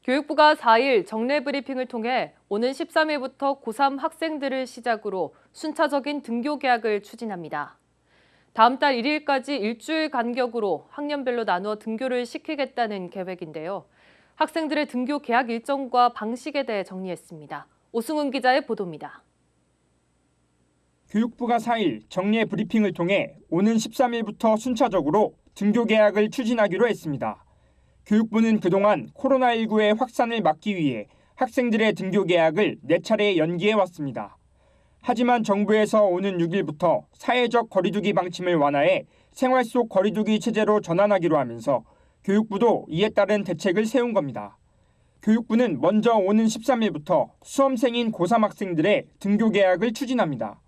교육부가 4일 정례 브리핑을 통해 오는 13일부터 고3 학생들을 시작으로 순차적인 등교 개학을 추진합니다. 다음 달 1일까지 일주일 간격으로 학년별로 나누어 등교를 시키겠다는 계획인데요. 학생들의 등교 개학 일정과 방식에 대해 정리했습니다. 오승훈 기자의 보도입니다. 교육부가 4일 정례 브리핑을 통해 오는 13일부터 순차적으로 등교 개학을 추진하기로 했습니다. 교육부는 그동안 코로나19의 확산을 막기 위해 학생들의 등교 개학을 4차례 연기해 왔습니다. 하지만 정부에서 오는 6일부터 사회적 거리두기 방침을 완화해 생활 속 거리두기 체제로 전환하기로 하면서 교육부도 이에 따른 대책을 세운 겁니다. 교육부는 먼저 오는 13일부터 수험생인 고3 학생들의 등교 개학을 추진합니다.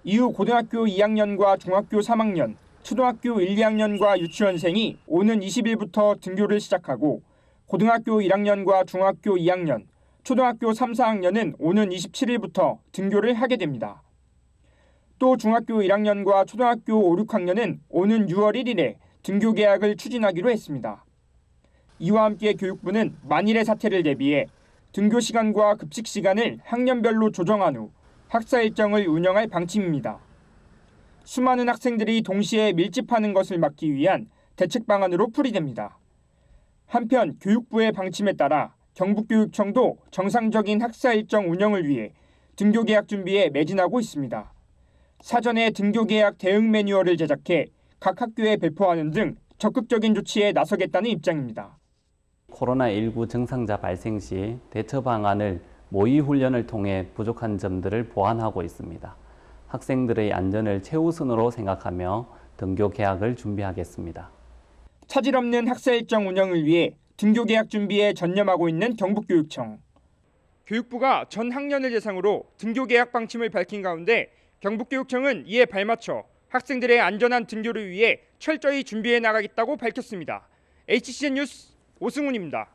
이후 고등학교 2학년과 중학교 3학년, 초등학교 1, 2학년과 유치원생이 오는 20일부터 등교를 시작하고 고등학교 1학년과 중학교 2학년, 초등학교 3, 4학년은 오는 27일부터 등교를 하게 됩니다. 또 중학교 1학년과 초등학교 5, 6학년은 오는 6월 1일에 등교 개학을 추진하기로 했습니다. 이와 함께 교육부는 만일의 사태를 대비해 등교 시간과 급식 시간을 학년별로 조정한 후 학사 일정을 운영할 방침입니다. 수많은 학생들이 동시에 밀집하는 것을 막기 위한 대책 방안으로 풀이됩니다. 한편 교육부의 방침에 따라 경북교육청도 정상적인 학사 일정 운영을 위해 등교 개학 준비에 매진하고 있습니다. 사전에 등교 개학 대응 매뉴얼을 제작해 각 학교에 배포하는 등 적극적인 조치에 나서겠다는 입장입니다. 코로나19 증상자 발생 시 대처 방안을 모의 훈련을 통해 부족한 점들을 보완하고 있습니다. 학생들의 안전을 최우선으로 생각하며 등교 개학을 준비하겠습니다. 차질 없는 학사 일정 운영을 위해 등교 개학 준비에 전념하고 있는 경북교육청. 교육부가 전 학년을 대상으로 등교 개학 방침을 밝힌 가운데 경북교육청은 이에 발맞춰 학생들의 안전한 등교를 위해 철저히 준비해 나가겠다고 밝혔습니다. HCN 뉴스 오승훈입니다.